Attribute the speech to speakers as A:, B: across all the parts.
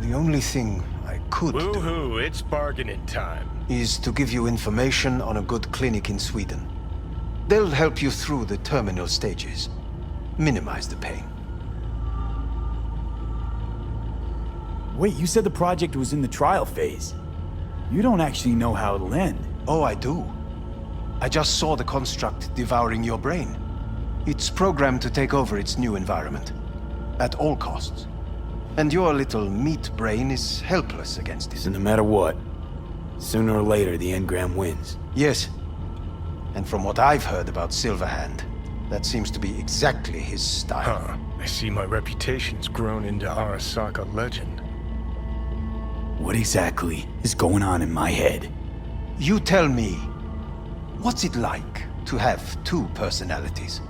A: The only thing I could do
B: Woohoo, it's bargaining time.
A: is to give you information on a good clinic in Sweden. They'll help you through the terminal stages. Minimize the pain.
C: Wait, you said the project was in the trial phase. You don't actually know how it'll end.
A: Oh, I do. I just saw the construct devouring your brain. It's programmed to take over its new environment. At all costs. And your little meat brain is helpless against it.
C: So no matter what, sooner or later the Engram wins.
A: Yes. And from what I've heard about Silverhand, that seems to be exactly his style.
B: Huh. I see my reputation's grown into Arasaka legend.
C: What exactly is going on in my head?
A: You tell me, what's it like to have two personalities?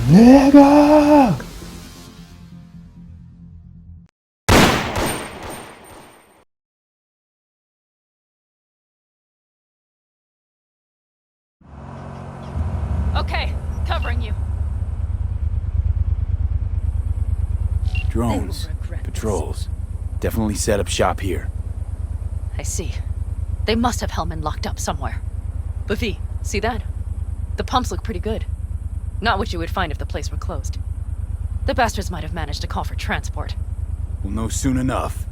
C: Nigga!
D: Okay, covering you.
C: Drones, patrols. Definitely set up shop here.
D: I see. They must have Hellman locked up somewhere. But V, see that? The pumps look pretty good. Not what you would find if the place were closed. The bastards might have managed to call for transport.
C: We'll know soon enough.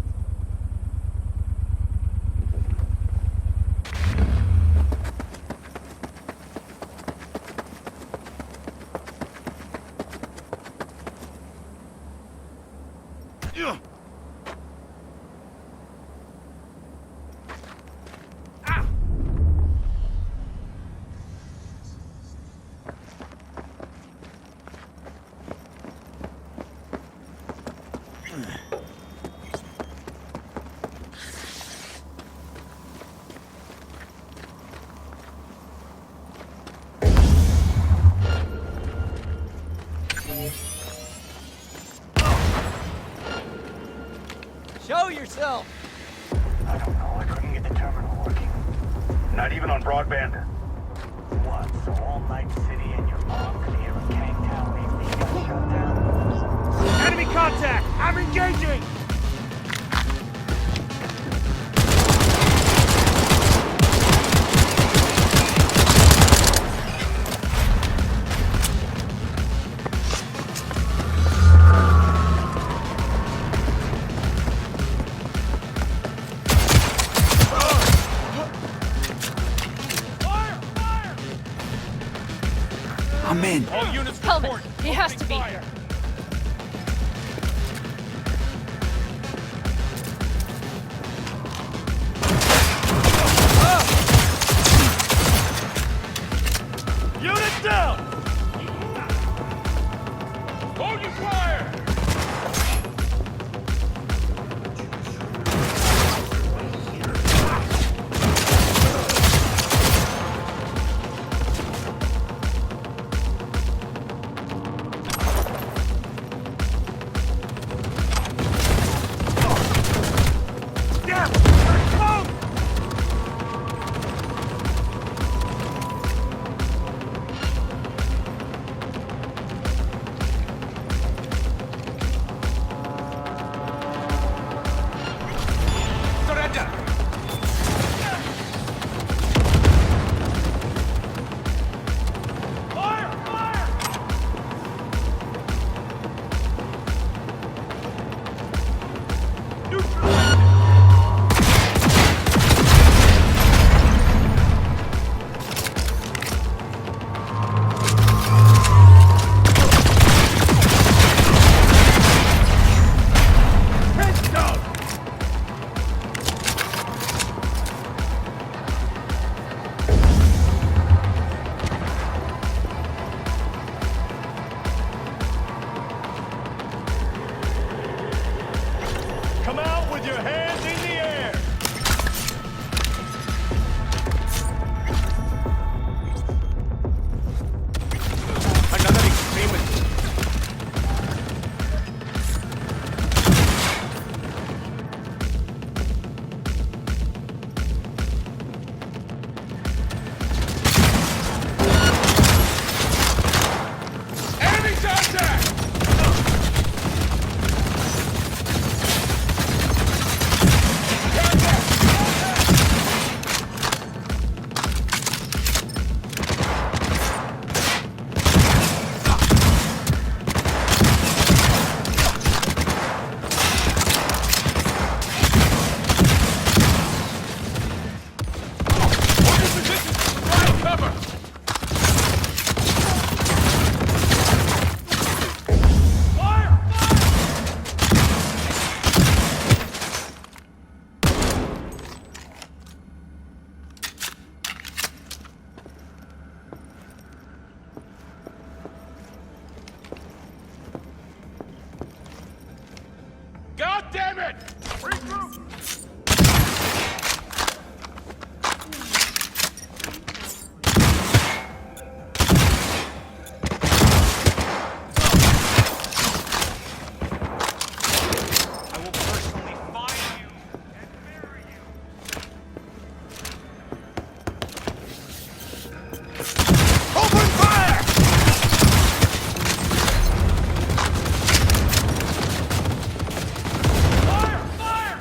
E: Show yourself!
F: I don't know. I couldn't get the terminal working. Not even on broadband. What? So all Night City and your mom could hear a Kangtown AC got shut down?
E: Enemy contact! I'm engaging!
C: I'm in.
E: All units
D: Hellman,
E: report.
D: he has to be
E: Fire.
D: here.
E: Unit down! Hold your fire! Damn! They're close! damn it! Regroup! I will personally find you and bury you. Open fire! Fire! Fire!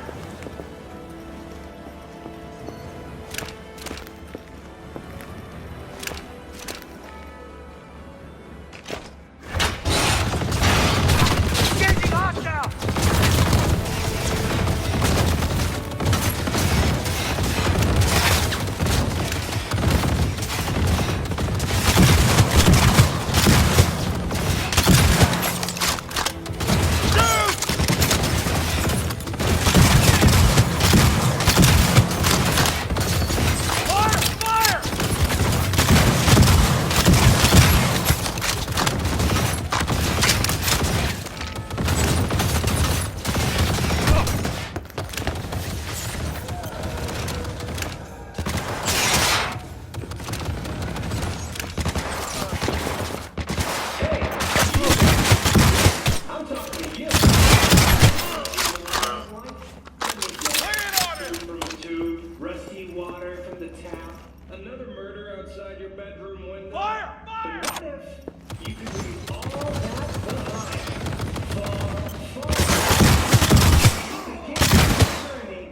E: Engaging hostile! Fire! Fire! Lay it on him!
G: From a tube, rusty water from the tap, another murder outside your bedroom window.
E: Fire! Fire!
G: What if you could leave all that behind? Far, far. You could get your journey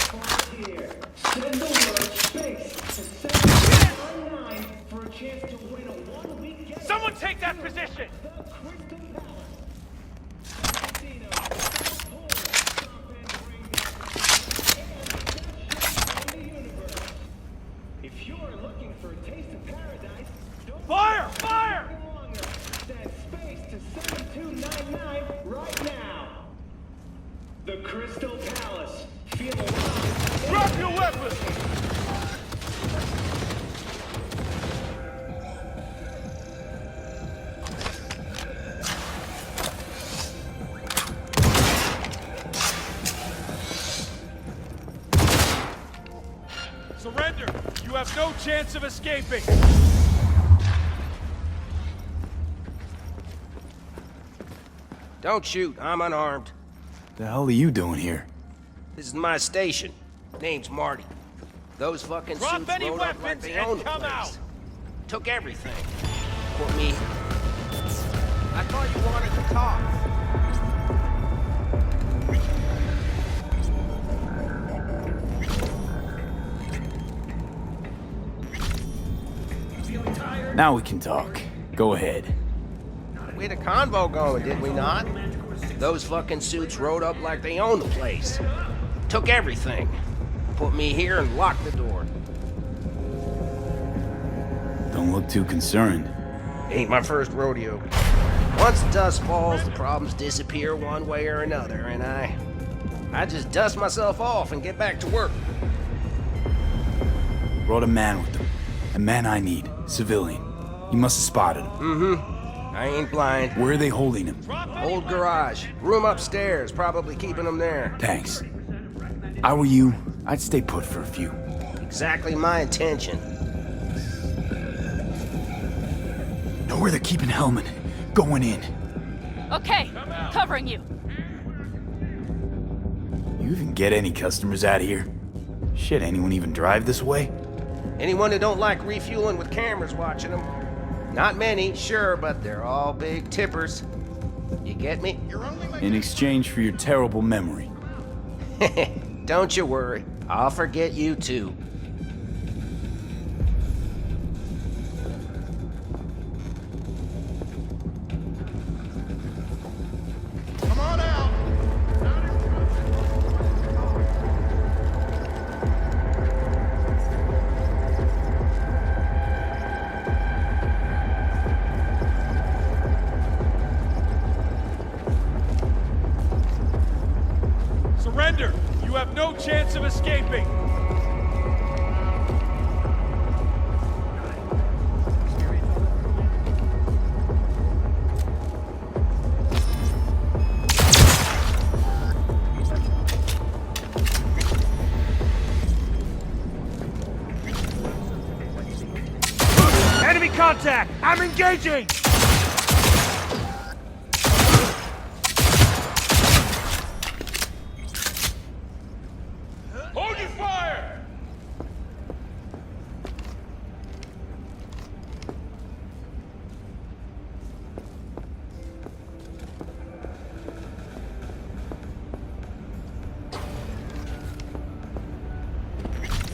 G: frontier. Send the word space to 719 for a chance to win a one-week getaway.
E: Someone take that position!
G: The Crystal Palace. Casino, South Pole, stop and bring the universe. If you're looking for a taste of paradise, don't
E: Fire! Fire!
G: wait any longer. Send space to 7299 right now. The Crystal Palace. Feel alive.
E: Drop your weapons! Surrender! You have no chance of escaping!
H: Don't shoot, I'm unarmed.
C: The hell are you doing here?
H: This is my station. Name's Marty. Those fucking
E: Drop
H: suits
E: any
H: rode up like
E: weapons
H: they
E: and
H: own the
E: come
H: place.
E: out.
H: Took everything. Put me... I thought you wanted to talk.
C: Now we can talk. Go ahead.
H: We had a convo going, did we not? Those fucking suits rode up like they own the place. Took everything. Put me here and locked the door.
C: Don't look too concerned.
H: Ain't my first rodeo. Once the dust falls, the problems disappear one way or another, and I just dust myself off and get back to work.
C: Brought a man with them. A man I need. Civilian. You must have spotted him.
H: I ain't blind.
C: Where are they holding him?
H: Old garage. Room upstairs. Probably keeping them there.
C: Thanks. I were you, I'd stay put for a few.
H: Exactly my intention.
C: Know where they're keeping Hellman. Going in.
D: Okay, covering you.
C: You even get any customers out here? Shit, anyone even drive this way?
H: Anyone who don't like refueling with cameras watching them. Not many, sure, but they're all big tippers. You get me?
C: In exchange for your terrible memory.
H: Don't you worry. I'll forget you too.
E: Come on out! Surrender! You have no chance of escaping!
B: I'm engaging!
E: Hold your fire!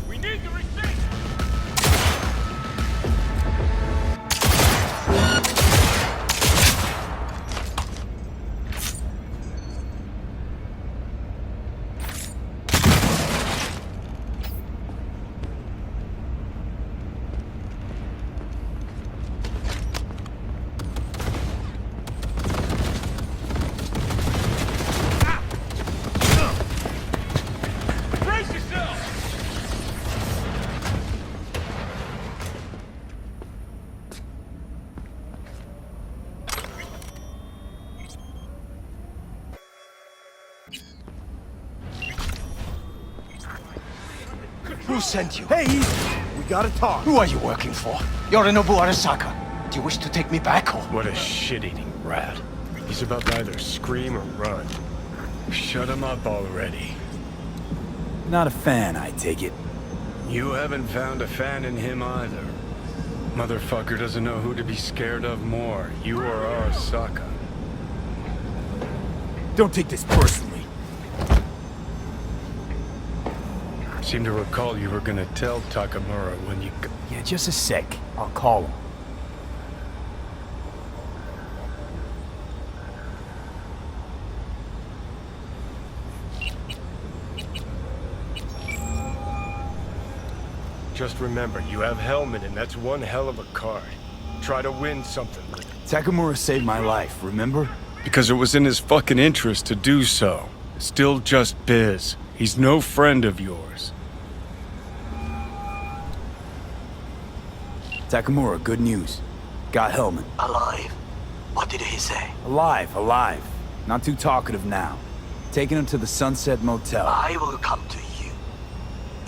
E: We need the receipt! Brace yourself!
A: Who sent you?
C: Hey, we gotta talk.
A: Who are you working for? Yorinobu Arasaka. Do you wish to take me back or?
B: What a shit-eating rat. He's about to either scream or run. Shut him up already.
C: Not a fan, I take it.
B: You haven't found a fan in him either. Motherfucker doesn't know who to be scared of more, you or Arasaka.
C: Don't take this personally.
B: Seem to recall you were gonna tell Takamura when you...
C: Yeah, just a sec. I'll call him.
B: Just remember, you have Hellman and that's one hell of a card. Try to win something with it.
C: Takamura saved my life, remember?
B: Because it was in his fucking interest to do so. Still just biz. He's no friend of yours.
C: Takamura, good news. Got Hellman.
I: Alive? What did he say?
C: Alive, alive. Not too talkative now. Taking him to the Sunset Motel.
I: I will come to you.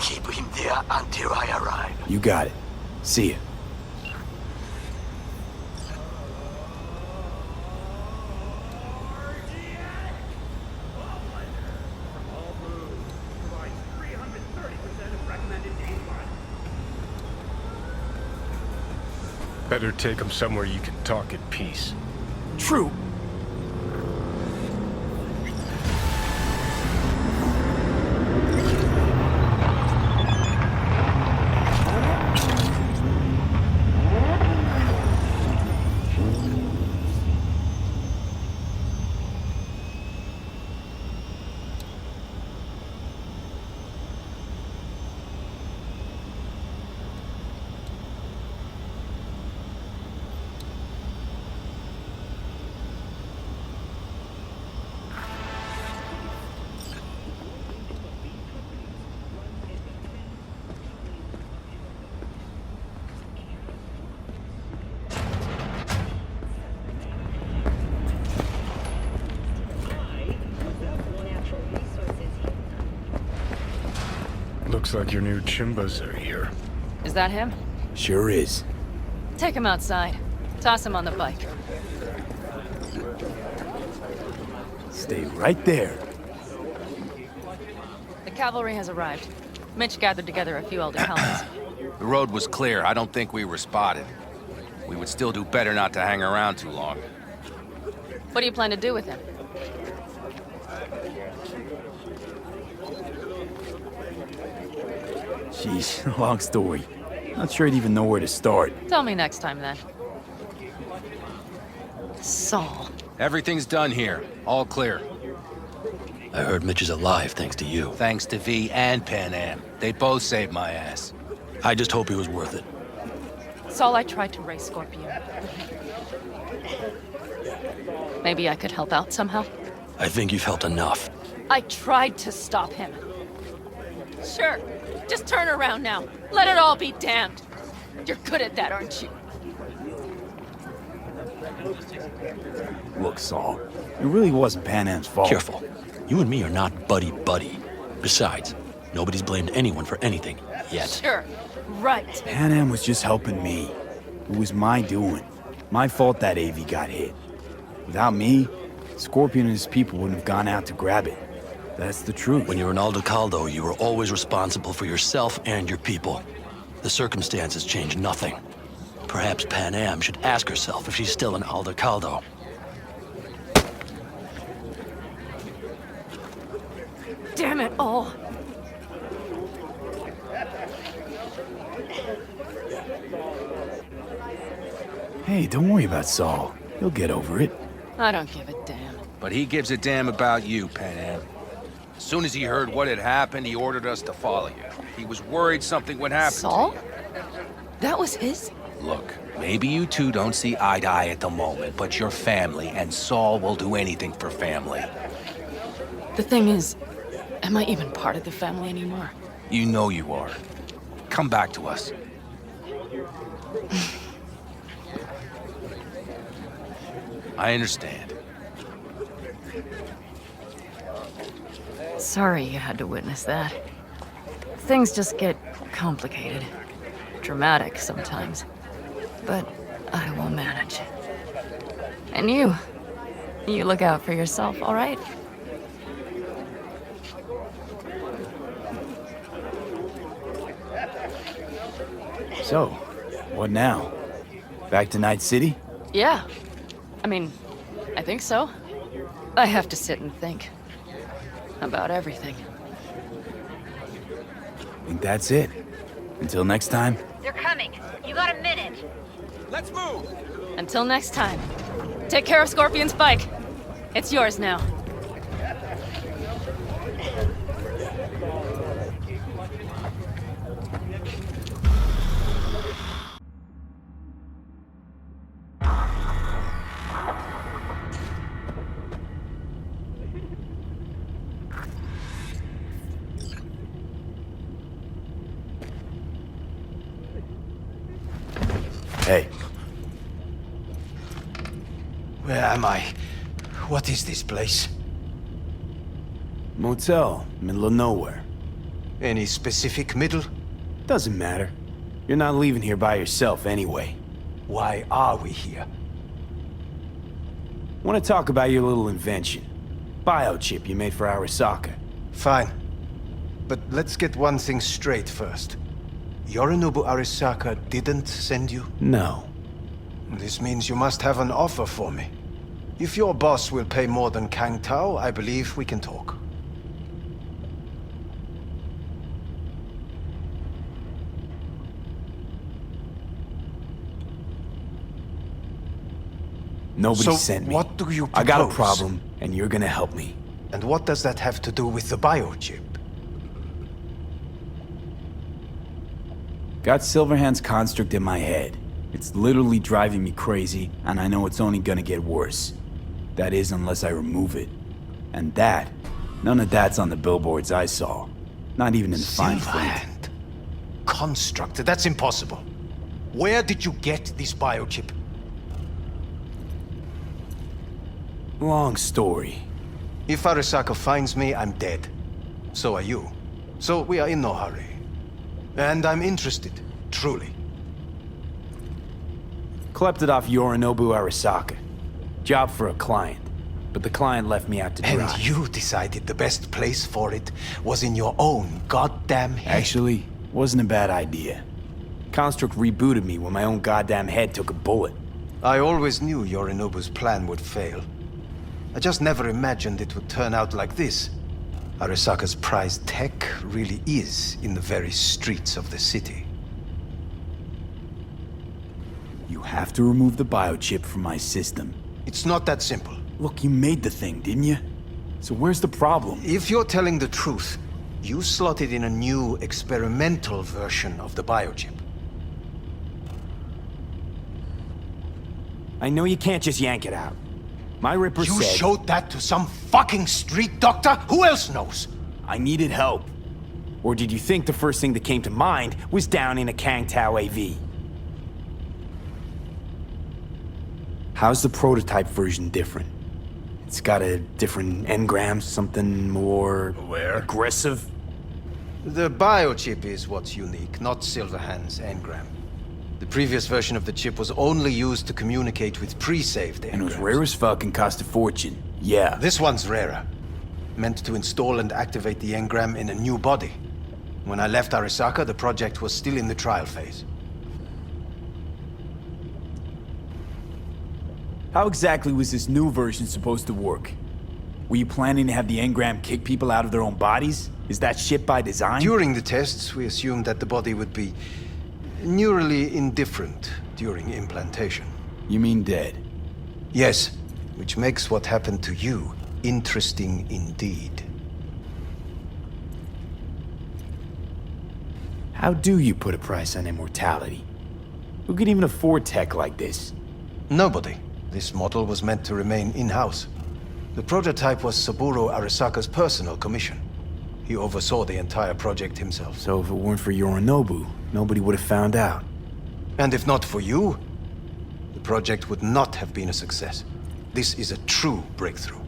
I: Keep him there until I arrive.
C: You got it. See ya.
B: Better take him somewhere you can talk in peace.
C: True.
B: Looks like your new Chimbas are here.
D: Is that him?
C: Sure is.
D: Take him outside. Toss him on the bike.
C: Stay right there.
D: The cavalry has arrived. Mitch gathered together a few elder helmets.
J: The road was clear. I don't think we were spotted. We would still do better not to hang around too long.
D: What do you plan to do with him?
C: Jeez, long story. Not sure I'd even know where to start.
D: Tell me next time, then. Saul.
J: Everything's done here. All clear.
I: I heard Mitch is alive thanks to you.
J: Thanks to V and Pan Am. They both saved my ass.
I: I just hope he was worth it.
D: Saul, I tried to raise Scorpion. Maybe I could help out somehow?
I: I think you've helped enough.
D: I tried to stop him. Sure. Just turn around now. Let it all be damned. You're good at that, aren't you?
C: Look, Saul, it really wasn't Pan Am's fault.
I: Careful. You and me are not buddy-buddy. Besides, nobody's blamed anyone for anything, yet.
D: Sure. Right.
C: Pan Am was just helping me. It was my doing. My fault that AV got hit. Without me, Scorpion and his people wouldn't have gone out to grab it. That's the truth.
I: When you were in Aldecaldo, you were always responsible for yourself and your people. The circumstances changed nothing. Perhaps Pan Am should ask herself if she's still in Aldecaldo.
D: Damn it all.
C: Hey, don't worry about Saul. He'll get over it.
D: I don't give a damn.
J: But he gives a damn about you, Pan Am. As soon as he heard what had happened, he ordered us to follow you. He was worried something would happen
D: Saul?
J: to you.
D: That was his?
J: Look, maybe you two don't see eye to eye at the moment, but you're family, and Saul will do anything for family.
D: The thing is, am I even part of the family anymore?
J: You know you are. Come back to us. I understand.
D: Sorry you had to witness that. Things just get complicated. Dramatic sometimes. But I will manage. And you look out for yourself, all right?
C: So, what now? Back to Night City?
D: Yeah. I mean, I think so. I have to sit and think. About everything.
C: I think that's it. Until next time.
K: They're coming. You got a minute.
J: Let's move!
D: Until next time. Take care of Scorpion's bike. It's yours now.
C: Hey.
A: Where am I? What is this place?
C: Motel, middle of nowhere.
A: Any specific middle?
C: Doesn't matter. You're not leaving here by yourself anyway.
A: Why are we here?
C: Want to talk about your little invention. Biochip you made for Arasaka.
A: Fine. But let's get one thing straight first. Yorinobu Arasaka didn't send you?
C: No.
A: This means you must have an offer for me. If your boss will pay more than Kang Tao, I believe we can talk.
C: Nobody
A: So,
C: sent me.
A: what do you
C: I got a
A: propose?
C: problem, and you're gonna help me.
A: And what does that have to do with the biochip?
C: Got Silverhand's construct in my head. It's literally driving me crazy, and I know it's only gonna get worse. That is, unless I remove it. And that, none of that's on the billboards I saw. Not even in the fine print.
A: Silverhand. Construct, that's impossible. Where did you get this biochip?
C: Long story.
A: If Arasaka finds me, I'm dead. So are you. So we are in no hurry. And I'm interested, truly.
C: Klept it off Yorinobu Arasaka. Job for a client. But the client left me out to dry.
A: And you decided the best place for it was in your own goddamn head.
C: Actually, wasn't a bad idea. Construct rebooted me when my own goddamn head took a bullet.
A: I always knew Yorinobu's plan would fail. I just never imagined it would turn out like this. Arasaka's prized tech really is in the very streets of the city.
C: You have to remove the biochip from my system.
A: It's not that simple.
C: Look, you made the thing, didn't you? So where's the problem?
A: If you're telling the truth, you slotted in a new experimental version of the biochip.
C: I know you can't just yank it out. My Ripper
A: You
C: said...
A: showed that to some fucking street doctor? Who else knows?
C: I needed help. Or did you think the first thing that came to mind was down in a Kang Tao AV? How's the prototype version different? It's got a different engram, something more... aggressive?
A: The biochip is what's unique, not Silverhand's engram. The previous version of the chip was only used to communicate with pre-saved
C: And it was
A: engrams.
C: rare as fuck and cost a fortune. Yeah.
A: This one's rarer. Meant to install and activate the engram in a new body. When I left Arasaka, the project was still in the trial phase.
C: How exactly was this new version supposed to work? Were you planning to have the engram kick people out of their own bodies? Is that shit by design?
A: During the tests, we assumed that the body would be neurally indifferent during implantation.
C: You mean dead?
A: Yes, which makes what happened to you interesting indeed.
C: How do you put a price on immortality? Who could even afford tech like this?
A: Nobody. This model was meant to remain in-house. The prototype was Saburo Arasaka's personal commission. He oversaw the entire project himself.
C: So if it weren't for Yorinobu, nobody would have found out.
A: And if not for you, the project would not have been a success. This is a true breakthrough.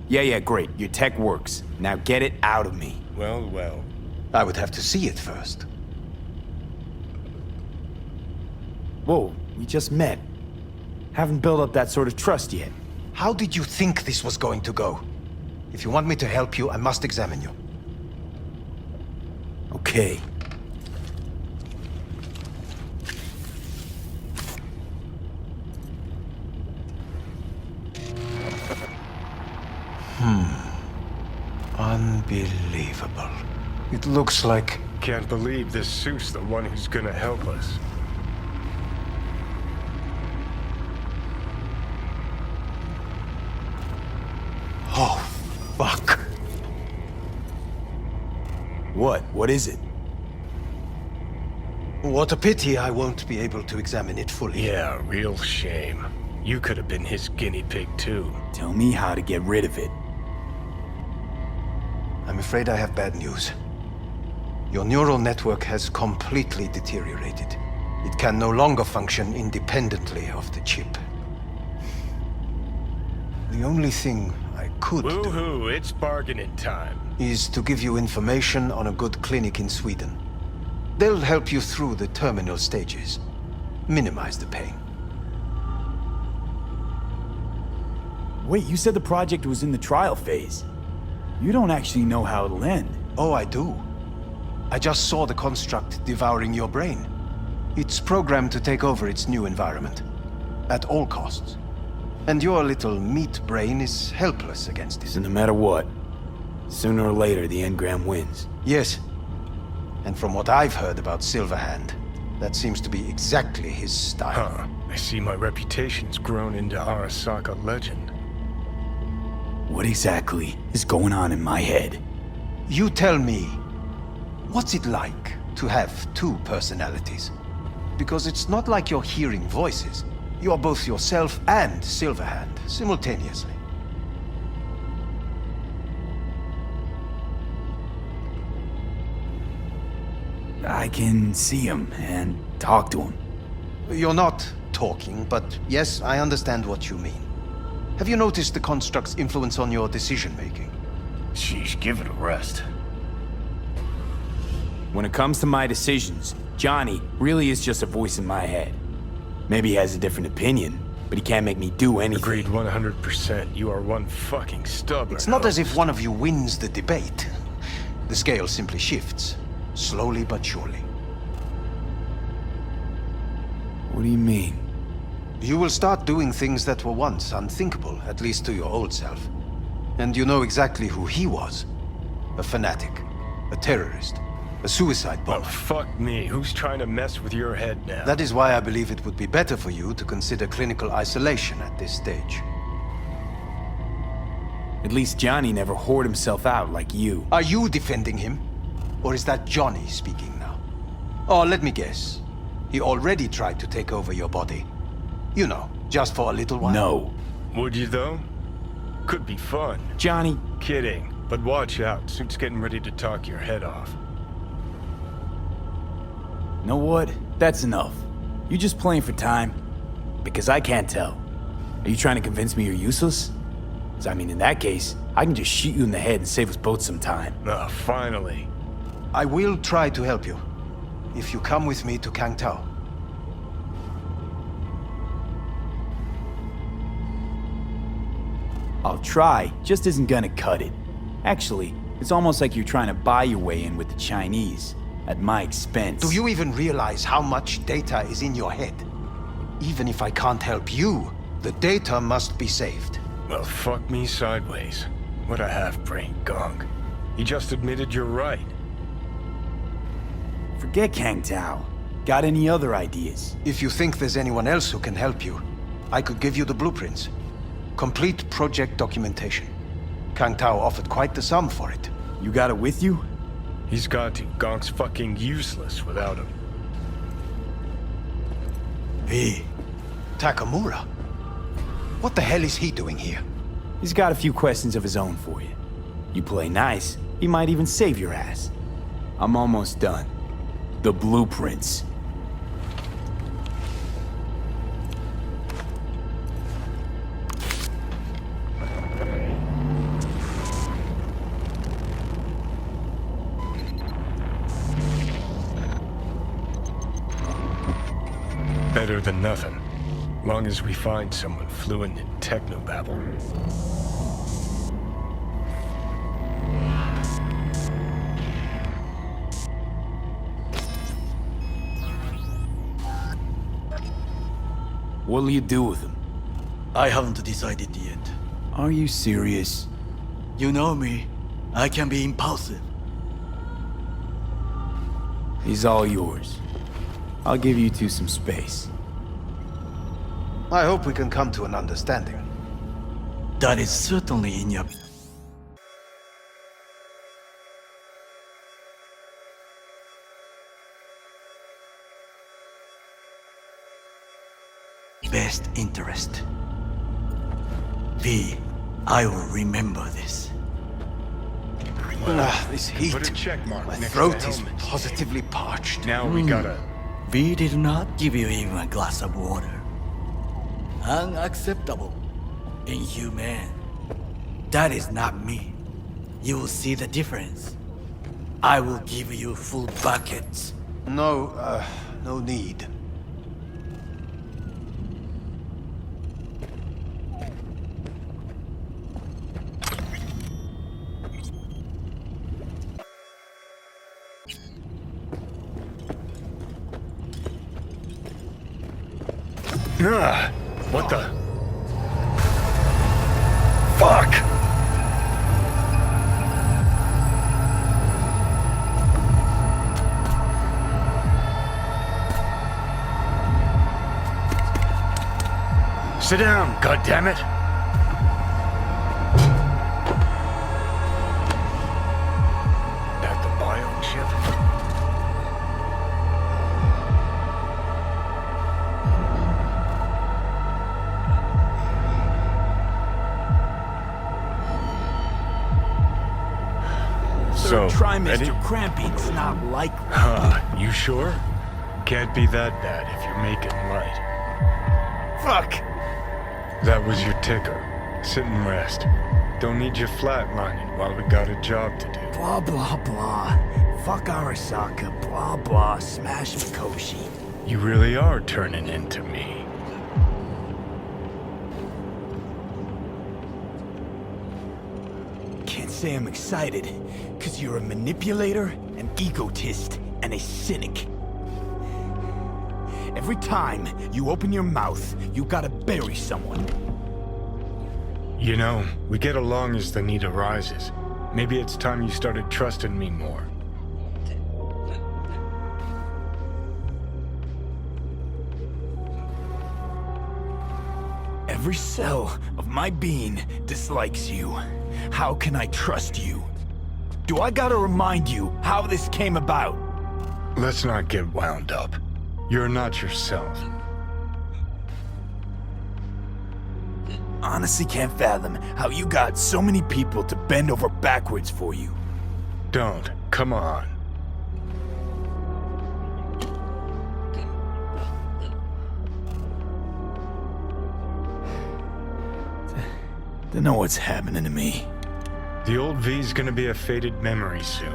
C: Yeah, great. Your tech works. Now get it out of me.
B: Well, well.
A: I would have to see it first.
C: Whoa, we just met. Haven't built up that sort of trust yet.
A: How did you think this was going to go? If you want me to help you, I must examine you.
C: Okay.
A: Unbelievable. It looks like...
B: Can't believe this suit's the one who's gonna help us.
A: Oh, fuck.
C: What? What is it?
A: What a pity I won't be able to examine it fully.
B: Yeah, real shame. You could have been his guinea pig too.
C: Tell me how to get rid of it.
A: I'm afraid I have bad news. Your neural network has completely deteriorated. It can no longer function independently of the chip. The only thing I could do
B: Woohoo, it's bargaining time.
A: is to give you information on a good clinic in Sweden. They'll help you through the terminal stages. Minimize the pain.
C: Wait, you said the project was in the trial phase. You don't actually know how it'll end.
A: Oh, I do. I just saw the construct devouring your brain. It's programmed to take over its new environment. At all costs. And your little meat brain is helpless against it.
C: So no matter what, sooner or later the engram wins.
A: Yes. And from what I've heard about Silverhand, that seems to be exactly his style.
B: Huh. I see my reputation's grown into Arasaka legend.
C: What exactly is going on in my head?
A: You tell me, what's it like to have two personalities? Because it's not like you're hearing voices. You're both yourself and Silverhand simultaneously.
C: I can see him and talk to him.
A: You're not talking, but yes, I understand what you mean. Have you noticed the construct's influence on your decision-making?
E: Sheesh, give it a rest.
C: When it comes to my decisions, Johnny really is just a voice in my head. Maybe he has a different opinion, but he can't make me do anything.
B: Agreed 100%. You are one fucking stubborn.
A: It's not as
B: host.
A: if one of you wins the debate. The scale simply shifts, slowly but surely.
C: What do you mean?
A: You will start doing things that were once unthinkable, at least to your old self. And you know exactly who he was. A fanatic, a terrorist, a suicide
B: Oh,
A: bomber.
B: fuck me. Who's trying to mess with your head now?
A: That is why I believe it would be better for you to consider clinical isolation at this stage.
C: At least Johnny never whored himself out like you.
A: Are you defending him? Or is that Johnny speaking now? Oh, let me guess. He already tried to take over your body. You know, just for a little while.
C: No.
B: Would you though? Could be fun.
C: Johnny,
B: Kidding. But watch out. Suit's getting ready to talk your head off.
C: know what? That's enough. You just playing for time? Because I can't tell. Are you trying to convince me you're useless? 'Cause I mean, in that case, I can just shoot you in the head and save us both some time.
B: Ah, finally.
A: I will try to help you. if you come with me to Kangtao.
C: I'll try, just isn't gonna cut it. Actually, it's almost like you're trying to buy your way in with the Chinese, at my expense.
A: Do you even realize how much data is in your head? Even if I can't help you, the data must be saved.
B: Well, fuck me sideways. What a half-brained gong. He just admitted you're right.
C: Forget Kangtao. Got any other ideas?
A: If you think there's anyone else who can help you, I could give you the blueprints. Complete project documentation. Kangtao offered quite the sum for it.
C: You got it with you?
B: He's got to. Gong's fucking useless without him.
A: V. Takamura? What the hell is he doing here?
C: He's got a few questions of his own for you. You play nice, he might even save your ass. I'm almost done. The blueprints.
B: Better than nothing. Long as we find someone fluent in technobabble.
C: What'll you do with him?
L: I haven't decided yet.
C: Are you serious?
L: You know me. I can be impulsive.
C: He's all yours. I'll give you two some space.
A: I hope we can come to an understanding.
L: That is certainly in your best interest. V, I will remember this.
A: This heat.
B: Put a check mark
A: My
B: next
A: throat
B: to
A: is
B: helmet.
A: positively parched.
B: Now we gotta...
L: V did not give you even a glass of water. Unacceptable. Inhumane. That is not me. You will see the difference. I will give you full buckets.
A: No, no need.
B: What the? Fuck! Sit down, goddammit! That the bio chip? So, ready?
C: Trimester cramping's not likely.
B: You sure? Can't be that bad if you're making light.
C: Fuck!
B: That was your ticker. Sit and rest. Don't need you flatlining while we got a job to do.
C: Blah, blah, blah. Fuck Arasaka, blah, blah, smash Mikoshi.
B: You really are turning into me.
C: Can't say I'm excited, cause you're a manipulator, an egotist, and a cynic. Every time you open your mouth, you gotta bury someone.
B: You know, we get along as the need arises. Maybe it's time you started trusting me more.
C: Every cell of my being dislikes you. How can I trust you? Do I gotta remind you how this came about?
B: Let's not get wound up. You're not yourself.
C: Honestly can't fathom how you got so many people to bend over backwards for you.
B: Don't. Come on.
C: Don't know what's happening to me.
B: The old V's gonna be a faded memory soon.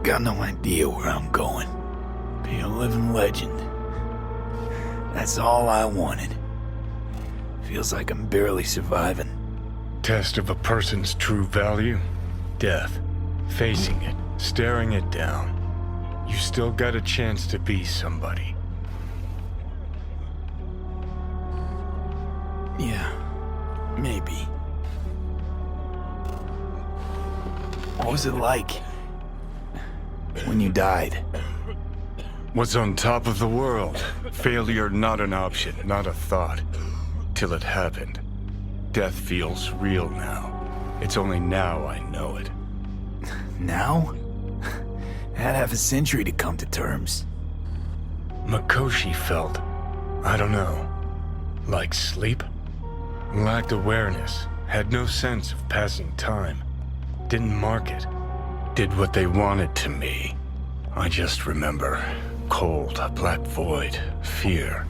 C: Got no idea where I'm going. Be a living legend. That's all I wanted. Feels like I'm barely surviving.
B: Test of a person's true value? Death. Facing it, staring it down. You still got a chance to be somebody.
C: Yeah, maybe. What was it like when you died?
B: Was on top of the world. Failure not an option, not a thought. Till it happened. Death feels real now. It's only now I know it.
C: Now? Had half a century to come to terms.
B: Mikoshi felt, I don't know, like sleep? Lacked awareness, had no sense of passing time. Didn't mark it. Did what they wanted to me. I just remember cold, a black void, fear.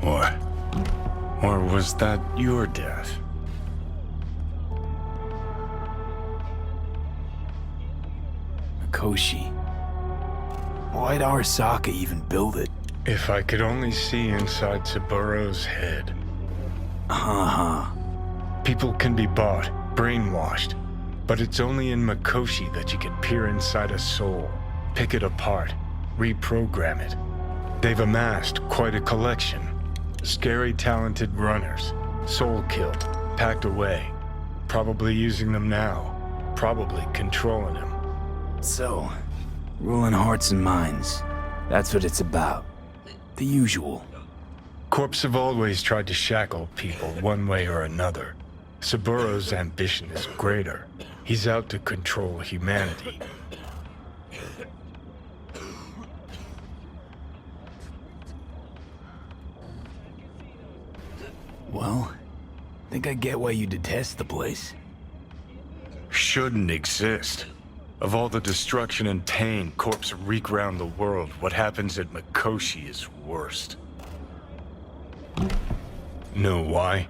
B: Or was that your death?
C: Mikoshi. Why'd Arasaka even build it?
B: If I could only see inside Saburo's head. People can be bought, brainwashed, but it's only in Mikoshi that you can peer inside a soul, pick it apart, reprogram it. They've amassed quite a collection. Scary, talented runners, soul-killed, packed away. Probably using them now, probably controlling them.
C: So, ruling hearts and minds. That's what it's about. The usual.
B: Corps have always tried to shackle people one way or another. Saburo's ambition is greater. He's out to control humanity.
C: Well, think I get why you detest the place.
B: Shouldn't exist. Of all the destruction and pain corpses wreak round the world, what happens at Mikoshi is worst. Know why?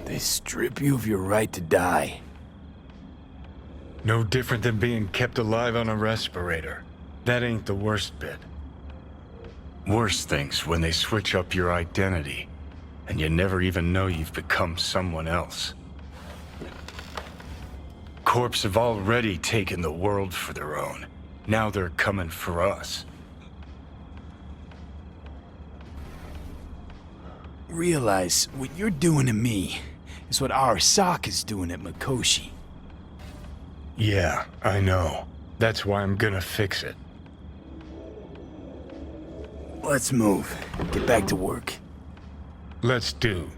C: They strip you of your right to die.
B: No different than being kept alive on a respirator. That ain't the worst bit. Worst things when they switch up your identity, and you never even know you've become someone else. Corps have already taken the world for their own. Now they're coming for us.
C: Realize what you're doing to me is what Arasaka's doing at Mikoshi.
B: Yeah, I know. That's why I'm gonna fix it.
C: Let's move. Get back to work.
B: Let's do.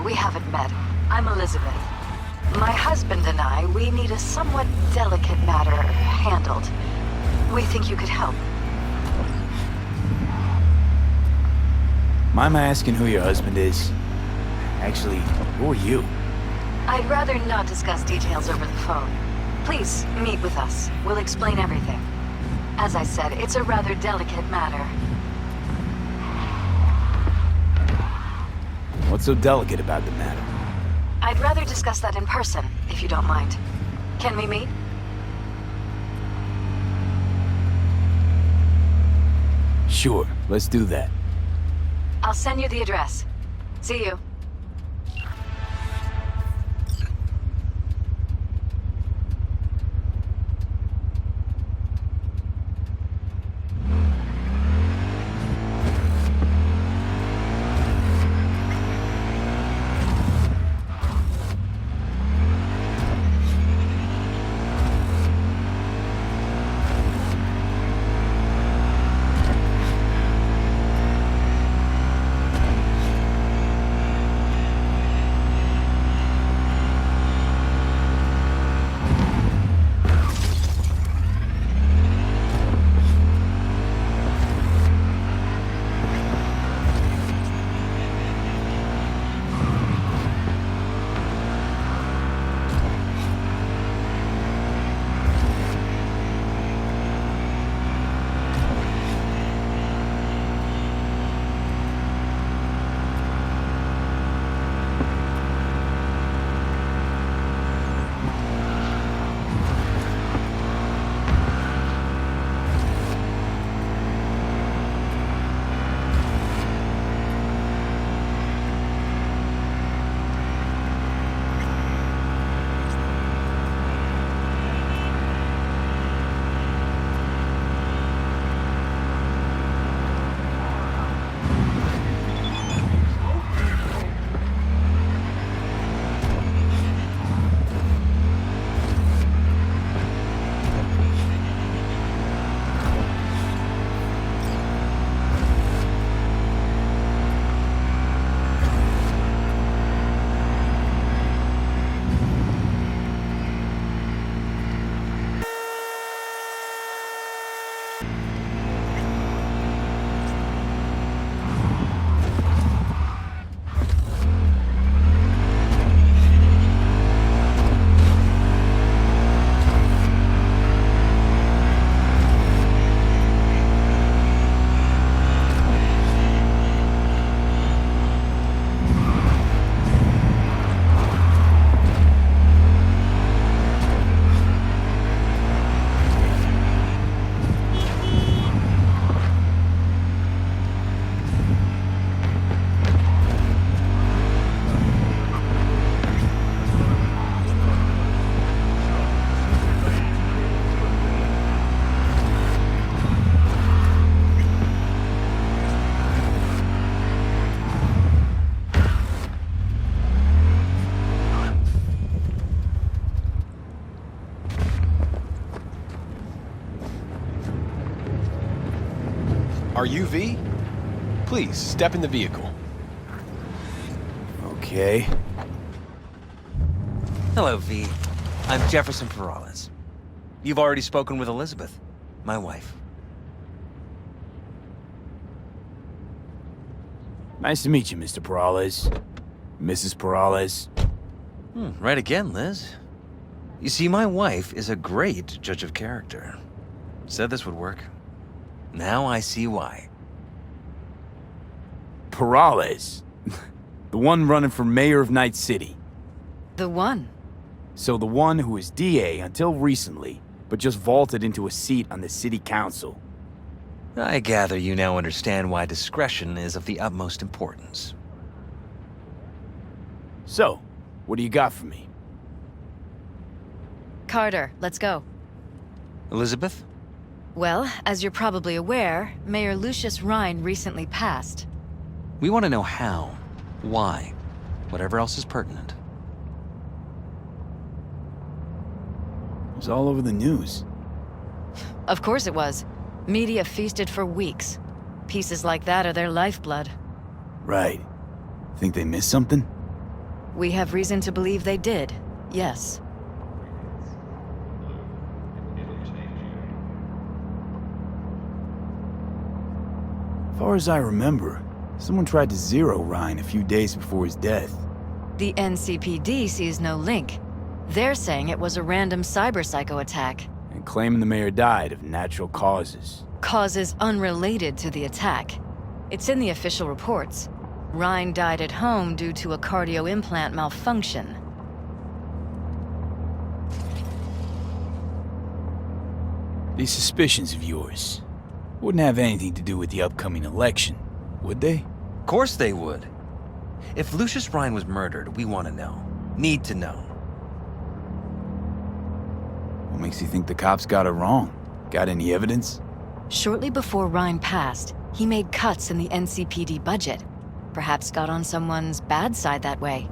M: We haven't met. I'm Elizabeth. My husband and I, we need a somewhat delicate matter handled. We think you could help.
C: Mind my asking who your husband is? Actually, who are you?
M: I'd rather not discuss details over the phone. Please, meet with us. We'll explain everything. As I said, it's a rather delicate matter.
C: What's so delicate about the matter?
M: I'd rather discuss that in person, if you don't mind. Can we meet?
C: Sure, let's do that.
M: I'll send you the address. See you.
N: Are you V? Please, step in the vehicle.
C: Okay.
O: Hello, V. I'm Jefferson Perales. You've already spoken with Elizabeth, my wife.
C: Nice to meet you, Mr. Perales. Mrs. Perales.
O: Right again, Liz. You see, my wife is a great judge of character. Said this would work. Now I see why.
C: Perales? The one running for mayor of Night City.
D: The one.
C: So the one who was DA until recently, but just vaulted into a seat on the city council.
O: I gather you now understand why discretion is of the utmost importance.
C: So, what do you got for me?
D: Carter, let's go.
O: Elizabeth?
D: Well, as you're probably aware, Mayor Lucius Rhine recently passed.
O: We want to know how, why, whatever else is pertinent.
C: It was all over the news.
D: Of course it was. Media feasted for weeks. Pieces like that are their lifeblood.
C: Right. Think they missed something?
D: We have reason to believe they did, yes.
C: As far as I remember, Someone tried to zero Ryan a few days before his death.
M: The NCPD sees no link. They're saying it was a random cyber-psycho attack.
C: And claiming the mayor died of natural causes.
M: Causes unrelated to the attack. It's in the official reports. Ryan died at home due to a cardio implant malfunction.
C: These suspicions of yours wouldn't have anything to do with the upcoming election, would they?
O: Of course they would. If Lucius Ryan was murdered, we want to know. Need to know.
C: What makes you think the cops got it wrong? Got any evidence?
M: Shortly before Ryan passed, he made cuts in the NCPD budget. Perhaps got on someone's bad side that way.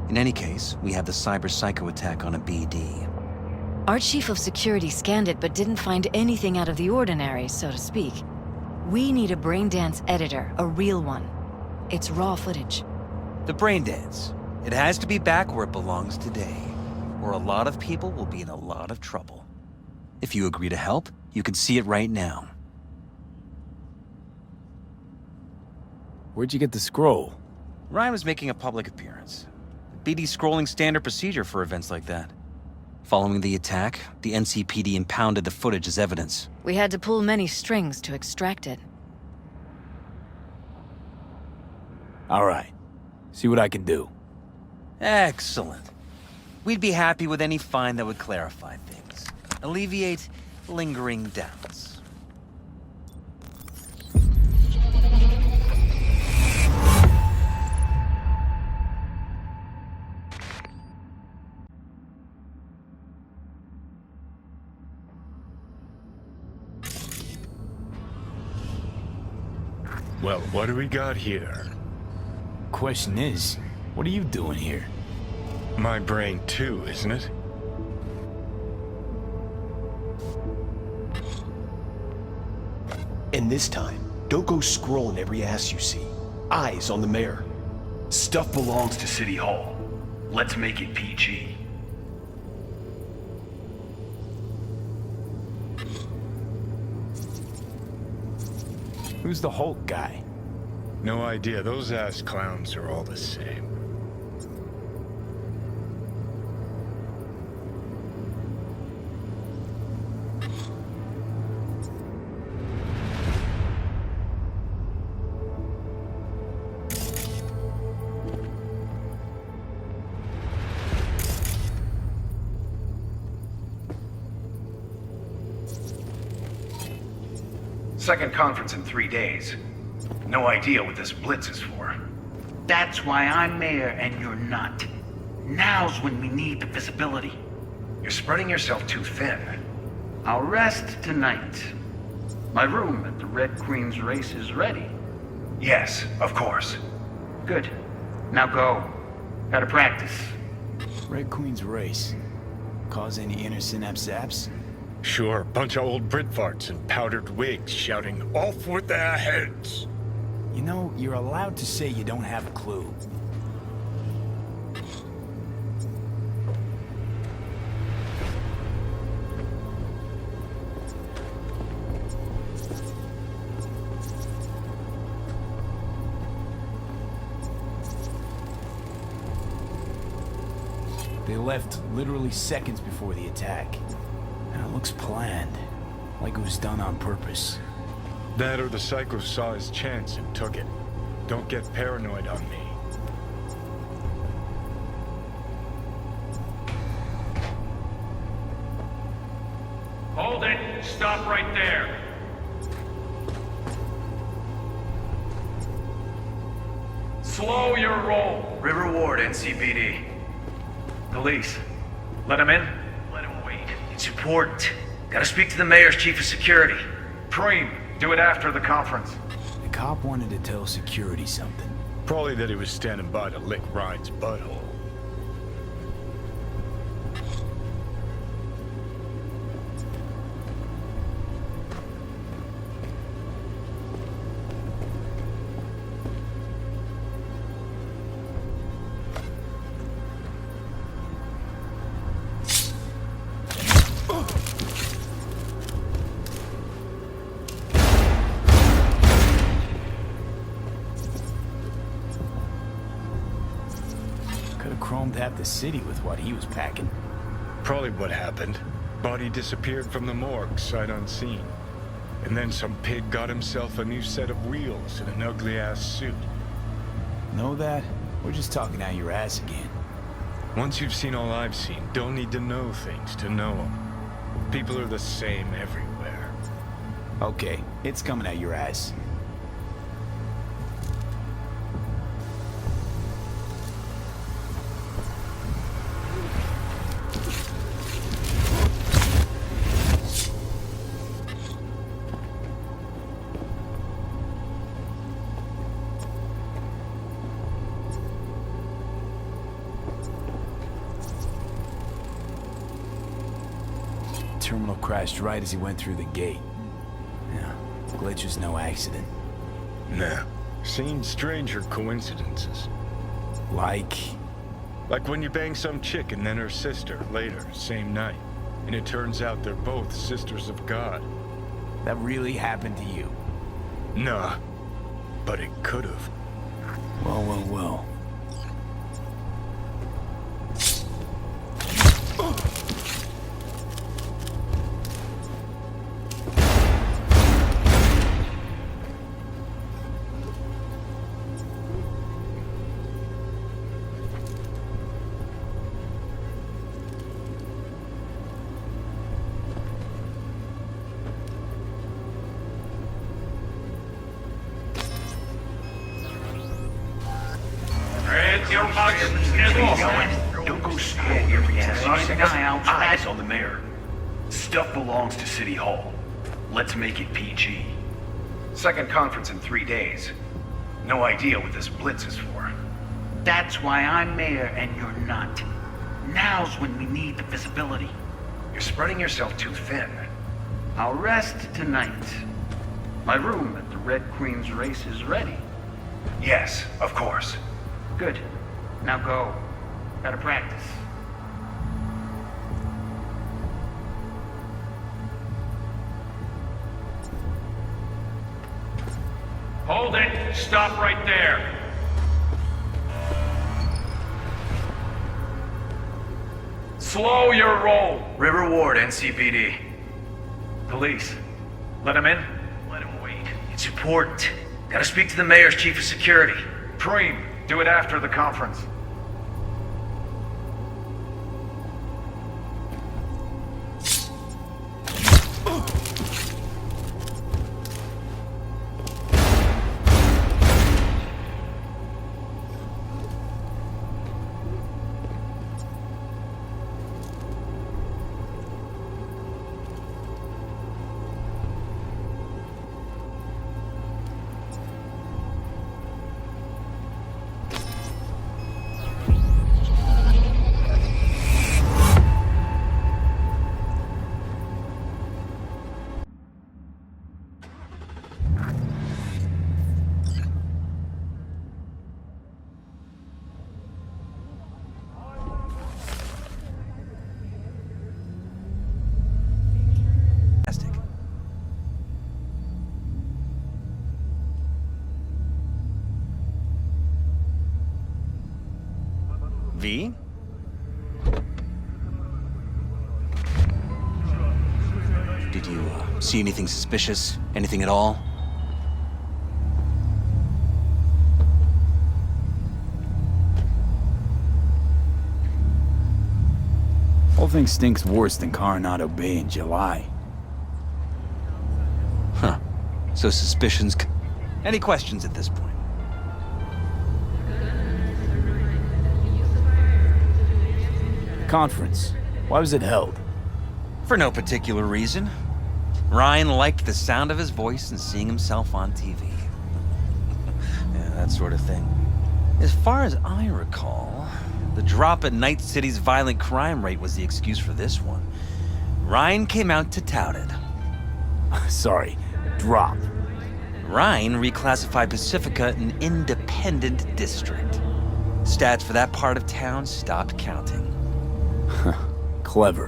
O: In any case, we have the cyber-psycho attack on a BD.
M: Our chief of security scanned it but didn't find anything out of the ordinary, so to speak. We need a braindance editor, a real one. It's raw footage.
O: The brain dance. It has to be back where it belongs today, or a lot of people will be in a lot of trouble. If you agree to help, you can see it right now.
C: Where'd you get the scroll?
O: Ryan was making a public appearance. BD's scrolling standard procedure for events like that. Following the attack, the NCPD impounded the footage as evidence.
M: We had to pull many strings to extract it.
C: All right. See what I can do.
O: Excellent. We'd be happy with any find that would clarify things. Alleviate lingering doubts.
B: Well, what do we got here?
C: Question is, what are you doing here?
B: My brain too, isn't it?
N: And this time, don't go scrolling every ass you see. Eyes on the mayor.
F: Stuff belongs to City Hall. Let's make it PG.
C: Who's the Hulk guy?
B: No idea. Those ass clowns are all the same.
F: Second conference in 3 days. No idea what this blitz is for.
L: That's why I'm mayor and you're not. Now's when we need the visibility.
F: You're spreading yourself too thin.
L: I'll rest tonight. My room at the Red Queen's race is ready.
F: Yes, of course.
L: Good. Now go. Gotta practice.
C: Red Queen's race. Cause any inner synapse zaps?
B: Sure, bunch of old Brit farts in powdered wigs shouting, "Off with their heads!"
C: You know, you're allowed to say you don't have a clue. They left literally seconds before the attack. And it looks planned, like it was done on purpose.
B: That or the psycho saw his chance and took it. Don't get paranoid on me.
E: Hold it! Stop right there! Slow your roll!
F: River Ward, NCPD. Police. Let him in?
E: Let him wait.
F: It's important. Gotta speak to the mayor's chief of security.
E: Preem, do it after the conference.
C: The cop wanted to tell security something.
B: Probably that he was standing by to lick Ryan's butthole.
C: roamed half the city with what he was packing.
B: Probably what happened. Body disappeared from the morgue, sight unseen. And then some pig got himself a new set of wheels and an ugly-ass suit.
C: Know that? We're just talking out your ass again.
B: Once you've seen all I've seen, don't need to know things to know them. People are the same everywhere.
C: Okay, it's coming out your ass. Terminal crashed right as he went through the gate. Yeah, glitch was no accident.
B: Nah, seen stranger coincidences.
C: Like
B: when you bang some chick and then her sister later, same night. And it turns out they're both sisters of God.
C: that really happened to you?
B: Nah, but it could've.
C: Well.
F: Don't go slow here, keep an eyes on the mayor. Stuff belongs to City Hall. Let's make it PG. Second conference in 3 days. No idea what this blitz is for.
P: That's why I'm mayor and you're not. Now's when we need the visibility.
F: You're spreading yourself too thin.
P: I'll rest tonight. My room at the Red Queen's race is ready.
F: Yes, of course.
P: Good. Now go. Gotta practice.
E: Hold it! Stop right there! Slow your roll!
F: River Ward, NCPD. Police. Let him in?
P: Let him wait. It's important. Gotta speak to the mayor's chief of security.
F: Preem, do it after the conference.
O: V? Did you see anything suspicious? Anything at all?
C: Whole thing stinks worse than Coronado Bay in July.
O: Huh. So suspicions... Any questions at this point?
C: Conference. Why was it held?
O: For no particular reason. Ryan liked the sound of his voice and seeing himself on TV. Yeah, that sort of thing. As far as I recall, the drop in Night City's violent crime rate was the excuse for this one. Ryan came out to tout it.
C: Sorry, drop.
O: Ryan reclassified Pacifica an independent district. Stats for that part of town stopped counting.
C: Clever.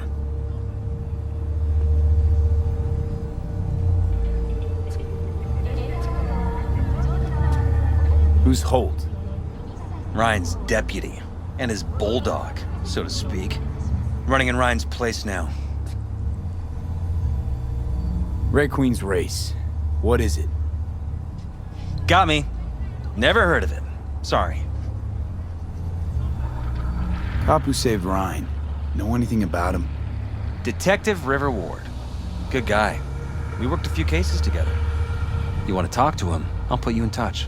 C: Who's Holt?
O: Ryan's deputy. And his bulldog, so to speak. Running in Ryan's place now.
C: Red Queen's race. What is it?
O: Got me. Never heard of it. Sorry.
C: Cop who saved Ryan. Know anything about him?
O: Detective River Ward. Good guy. We worked a few cases together. You want to talk to him? I'll put you in touch.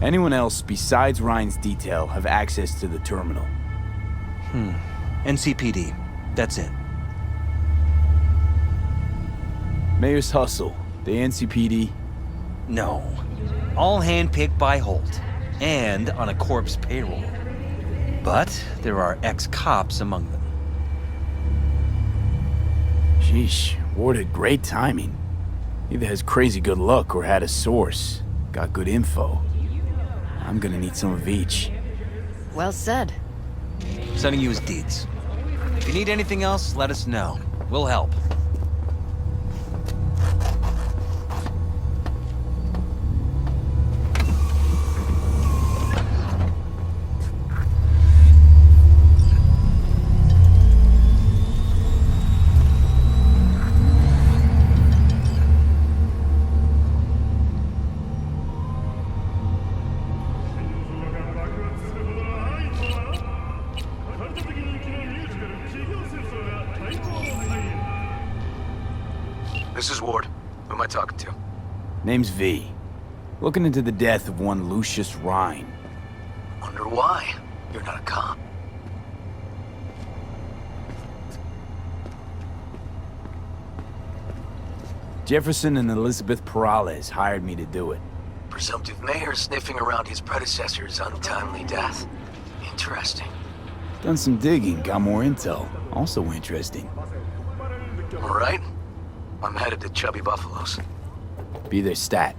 C: Anyone else besides Ryan's detail have access to the terminal?
O: NCPD. That's it.
C: Mayor's Hustle. The NCPD?
O: No. All handpicked by Holt. And on a corpse payroll. But there are ex-cops among them.
C: Sheesh, Ward had great timing. Either has crazy good luck or had a source. Got good info. I'm gonna need some of each.
M: Well said.
O: Sending you his deeds. If you need anything else, let us know. We'll help.
A: This is Ward. Who am I talking to?
C: Name's V. Looking into the death of one Lucius Rhine.
A: Wonder why. You're not a cop.
C: Jefferson and Elizabeth Perales hired me to do it.
A: Presumptive mayor sniffing around his predecessor's untimely death. Interesting.
C: Done some digging, got more intel. Also interesting.
A: All right. I'm headed to Chubby Buffaloes.
C: Be their stat.